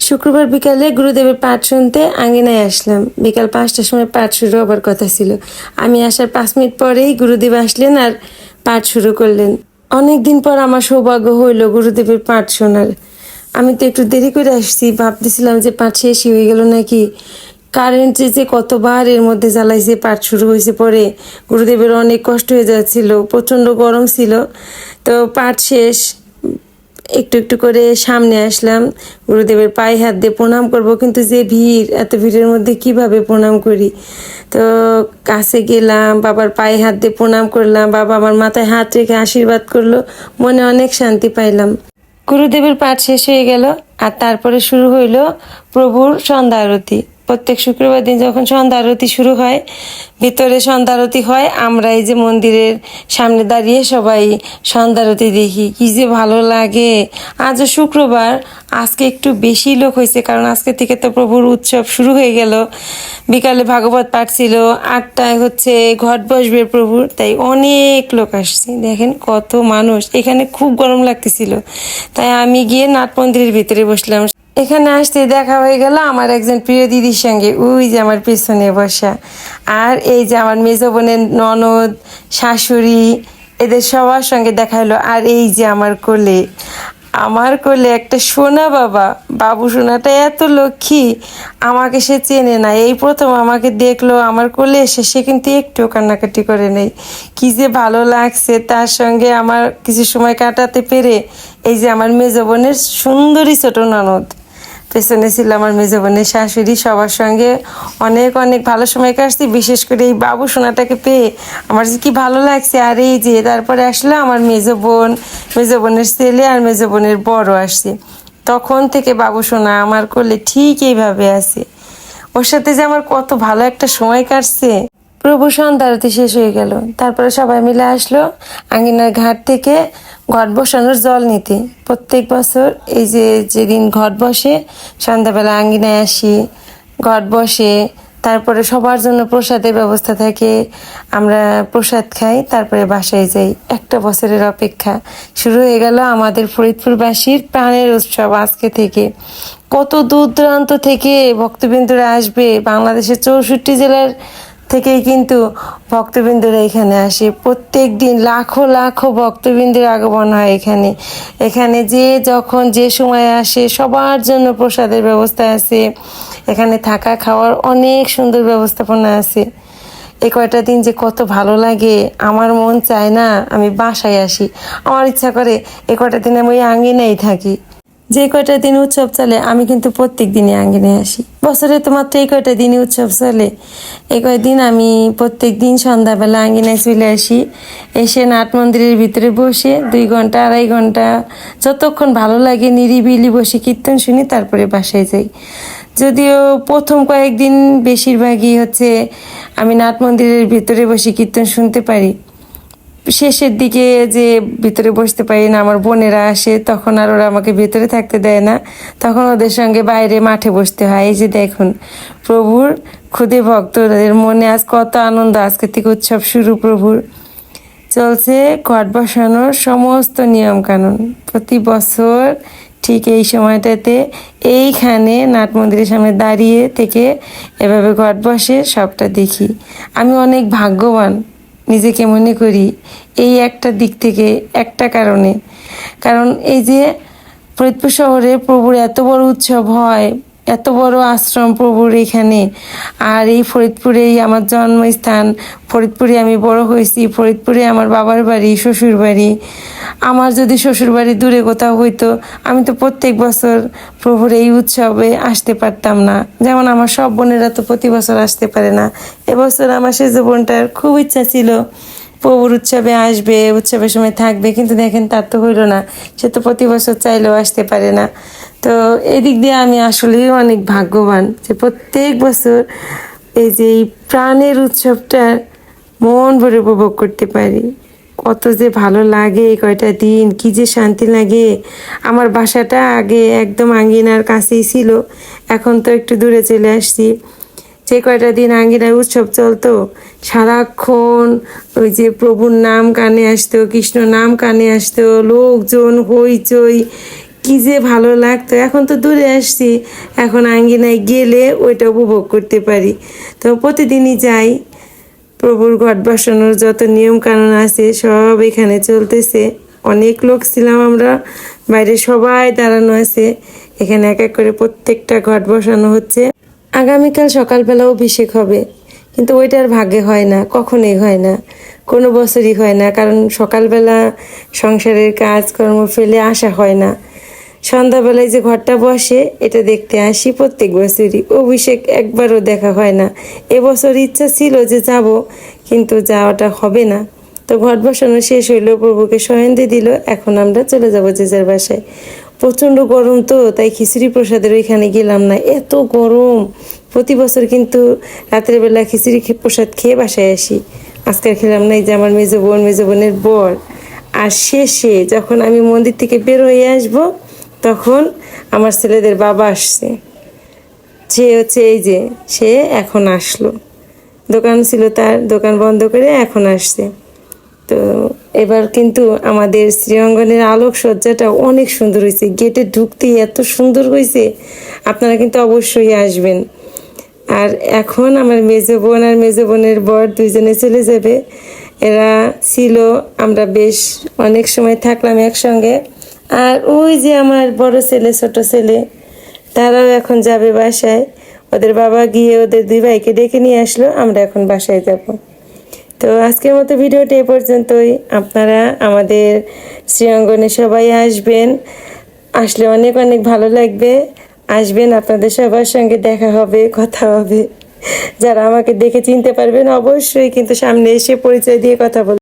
শুক্রবার বিকালে গুরুদেবের পাঠ শুনতে আঙ্গিনায় আসলাম। বিকাল 5টার সময় পাঠ শুরু হবার কথা ছিল। আমি আসার 5 মিনিট পরেই গুরুদেব আসলেন আর পাঠ শুরু করলেন। অনেক দিন পর আমার সৌভাগ্য হইল গুরুদেবের পাঠ শোনার। আমি তো একটু দেরি করে আসছি, ভাবতেছিলাম যে পাঠ শেষই হয়ে গেল নাকি। কারেন্ট যে কতবার এর মধ্যে জ্বালাইছে, পাঠ শুরু হয়েছে পরে। গুরুদেবের অনেক কষ্ট হয়ে যাচ্ছিল, প্রচণ্ড গরম ছিল। তো পাঠ শেষ, একটু একটু করে সামনে আসলাম। গুরুদেবের পায়ে হাত দিয়ে প্রণাম করব, কিন্তু যে ভিড়, এত ভিড়ের মধ্যে কিভাবে প্রণাম করি। তো কাছে গেলাম, বাবার পায়ে হাত দিয়ে প্রণাম করলাম। বাবা আমার মাথায় হাত রেখে আশীর্বাদ করলো। মনে অনেক শান্তি পাইলাম। গুরুদেবের পাঠ শেষ হয়ে গেল আর তারপরে শুরু হইল প্রভুর সন্ধ্যা আরতি। প্রত্যেক শুক্রবার দিন যখন সন্ধ্যা আরতি শুরু হয়, ভিতরে সন্ধ্যা আরতি হয়, আমরা এই যে মন্দিরের সামনে দাঁড়িয়ে সবাই সন্ধ্যা আরতি দেখি। কি যে ভালো লাগে। আজও শুক্রবার, আজকে একটু বেশি লোক হয়েছে, কারণ আজকে থেকে তো প্রভুর উৎসব শুরু হয়ে গেল। বিকালে ভাগবত পাঠ ছিল, 8টায় হচ্ছে ঘট বসবে প্রভুর, তাই অনেক লোক আসছে। দেখেন কত মানুষ। এখানে খুব গরম লাগতেছিল, তাই আমি গিয়ে নাট মন্দিরের ভিতরে বসলাম। এখানে আসতে দেখা হয়ে গেল আমার একজন প্রিয় দিদির সঙ্গে, ওই যে আমার পেছনে বসা। আর এই যে আমার মেজো বোনের ননদ, শাশুড়ি, এদের সবার সঙ্গে দেখা হলো। আর এই যে আমার কোলে একটা সোনা বাবা, বাবু সোনাটা এত লক্ষ্মী। আমাকে সে চেনে না, এই প্রথম আমাকে দেখলো, আমার কোলে এসে সে কিন্তু একটু কান্নাকাটি করে নেই। কি যে ভালো লাগছে তার সঙ্গে আমার কিছু সময় কাটাতে পেরে। এই যে আমার মেজো বোনের সুন্দরী ছোট ননদ, পেছনে ছিল আমার মেজো বোনের শাশুড়ি, সবার সঙ্গে অনেক অনেক ভালো সময় কাটছি। বিশেষ করে এই বাবু সোনাটাকে পেয়ে আমার যে কি ভালো লাগছে। আর এই যে তারপরে আসলো আমার মেজো বোনের ছেলে আর মেজো বোনের বড় আসছে। তখন থেকে বাবু সোনা আমার কোলে ঠিক এইভাবে আছে। ওর সাথে যে আমার কত ভালো একটা সময় কাটছে। প্রভু সন্ধ্যা আরতি শেষ হয়ে গেল, তারপরে সবাই মিলে আসলো আঙ্গিনার ঘাট থেকে ঘট বসানোর জল নিতে। প্রত্যেক বছর এই যে যেদিন ঘট বসে, সন্ধ্যাবেলা আঙ্গিনায় আসি, ঘট বসে, তারপরে সবার জন্য প্রসাদের ব্যবস্থা থাকে, আমরা প্রসাদ খাই, তারপরে বাসায় যাই। একটা বছরের অপেক্ষা শুরু হয়ে গেল আমাদের ফরিদপুরবাসীর প্রাণের উৎসব আজকে থেকে। কত দূর দূরান্ত থেকে ভক্তবৃন্দরা আসবে, বাংলাদেশের 64 জেলার থেকেই কিন্তু ভক্তবৃন্দরা এখানে আসে। প্রত্যেক দিন লাখো লাখো ভক্তবৃন্দের আগমন হয় এখানে। এখানে যে যখন যে সময় আসে সবার জন্য প্রসাদের ব্যবস্থা আছে। এখানে থাকা খাওয়ার অনেক সুন্দর ব্যবস্থাপনা আছে। এই কয়টা দিন যে কত ভালো লাগে, আমার মন চায় না আমি বাসায় আসি। আমার ইচ্ছা করে এই কয়টা দিন আমি ওই আঙ্গিনায় থাকি। যে কয়টা দিন উৎসব চলে আমি কিন্তু প্রত্যেক দিনই আঙ্গিনায় আসি। বছরে তো মাত্র এই কয়টা দিনই উৎসব চলে। এই কয়দিন আমি প্রত্যেক দিন সন্ধ্যাবেলা আঙ্গিনায় চলে আসি। এসে নাট মন্দিরের ভিতরে বসে 2 ঘন্টা 2.5 ঘন্টা যতক্ষণ ভালো লাগে নিরিবিলি বসে কীর্তন শুনি, তারপরে বাসায় যাই। যদিও প্রথম কয়েকদিন বেশিরভাগই হচ্ছে আমি নাট মন্দিরের ভিতরে বসে কীর্তন শুনতে পারি। শেষের দিকে যে ভিতরে বসতে পারি না, আমার বোনেরা আসে, তখন আর ওরা আমাকে ভিতরে থাকতে দেয় না, তখন ওদের সঙ্গে বাইরে মাঠে বসতে হয়। এই যে দেখুন প্রভুর খুদে ভক্তদের মনে আজ কত আনন্দ। আজকে থেকে উৎসব শুরু প্রভুর। চলছে ঘট বসানোর সমস্ত নিয়ম কানুন। প্রতি বছর ঠিক এই সময়টাতে এইখানে নাট মন্দিরের সামনে দাঁড়িয়ে থেকে এভাবে ঘট বসে, সবটা দেখি। আমি অনেক ভাগ্যবান নিজেকে মনে করি এই একটা দিক থেকে, একটা কারণে। কারণ এই যে ফরিদপুর শহরে প্রভুর এত বড় উৎসব হয়, এত বড় আশ্রম প্রভুর এখানে। আর এই ফরিদপুরেই আমার জন্মস্থান, ফরিদপুরে আমি বড় হয়েছি, ফরিদপুরে আমার বাবার বাড়ি, শ্বশুর বাড়ি। আমার যদি শ্বশুর বাড়ি দূরে কোথাও হইতো, আমি তো প্রত্যেক বছর প্রভুর এই উৎসবে আসতে পারতাম না। যেমন আমার সব বোনেরা তো প্রতি বছর আসতে পারে না। এবছর আমার সেজ বোনটার খুব ইচ্ছা ছিল প্রভুর উৎসবে আসবে, উৎসবের সময় থাকবে, কিন্তু দেখেন তার তো হইল না। সে তো প্রতি বছর চাইলেও আসতে পারে না। তো এদিক দিয়ে আমি আসলেই অনেক ভাগ্যবান যে প্রত্যেক বছর এই যে এই প্রাণের উৎসবটা মন ভরে উপভোগ করতে পারি। কত যে ভালো লাগে এই কয়টা দিন, কি যে শান্তি লাগে। আমার বাসাটা আগে একদম আঙ্গিনার কাছেই ছিল, এখন তো একটু দূরে চলে আসছি। যে কয়টা দিন আঙ্গিনায় উৎসব চলতো, সারাক্ষণ ওই যে প্রভুর নাম কানে আসতো, কৃষ্ণ নাম কানে আসতো, লোকজন হইচই, কি যে ভালো লাগতো। এখন তো দূরে আসছি, এখন আঙ্গিনায় গেলে ওইটা উপভোগ করতে পারি। তো প্রতিদিনই যাই। প্রভুর ঘট বসানোর যত নিয়ম কানুন আছে সব এখানে চলতেছে। অনেক লোক ছিলাম আমরা, বাইরে সবাই দাঁড়ানো আছে। এখানে এক এক করে প্রত্যেকটা ঘট বসানো হচ্ছে। আগামীকাল সকালবেলা অভিষেক হবে, কিন্তু ওইটার ভাগ্যে হয় না, কখনোই হয় না, কোনো বছরই হয় না। কারণ সকালবেলা সংসারের কাজকর্ম ফেলে আসা হয় না। সন্ধ্যাবেলায় যে ঘরটা বসে এটা দেখতে আসি প্রত্যেক বছরই। অভিষেক একবারও দেখা হয় না। এবছর ইচ্ছা ছিল যে যাব, কিন্তু যাওয়াটা হবে না। তো ঘট বসানো শেষ হইলো, প্রভুকে শয়ন দিয়ে দিল। এখন আমরা চলে যাব যে যার বাসায়। প্রচণ্ড গরম তো, তাই খিচুড়ি প্রসাদের ওইখানে গেলাম না, এত গরম। প্রতি বছর কিন্তু রাতের বেলা খিচুড়ি প্রসাদ খেয়ে বাসায় আসি। আজকে খেলাম না। এই যে আমার মেজো বোনের বর। আর শেষে যখন আমি মন্দির থেকে বের হয়ে আসবো, তখন আমার ছেলেদের বাবা আসছে। সে হচ্ছে এই যে সে এখন আসলো। দোকান ছিল তার, দোকান বন্ধ করে এখন আসছে। তো এবার কিন্তু আমাদের শ্রীঅঙ্গনের আলোকসজ্জাটা অনেক সুন্দর হয়েছে। গেটে ঢুকতেই এত সুন্দর হয়েছে, আপনারা কিন্তু অবশ্যই আসবেন। আর এখন আমার মেজো বোন আর মেজো বোনের বর দুইজনে চলে যাবে। এরা ছিল, আমরা বেশ অনেক সময় থাকলাম একসঙ্গে। আর ওই যে আমার বড় ছেলে ছোট ছেলে, তারাও এখন যাবে বাসায়। ওদের বাবা গিয়ে ওদের দুই ভাইকে ডেকে নিয়ে আসলো, আমরা এখন বাসায় যাব। তো আজকের মতো ভিডিওটা এ পর্যন্তই। আপনারা আমাদের শ্রীঅঙ্গনে সবাই আসবেন, আসলে অনেক অনেক ভালো লাগবে। আসবেন, আপনাদের সবার সঙ্গে দেখা হবে, কথা হবে। যারা আমাকে দেখে চিনতে পারবেন অবশ্যই কিন্তু সামনে এসে পরিচয় দিয়ে কথা বলবেন।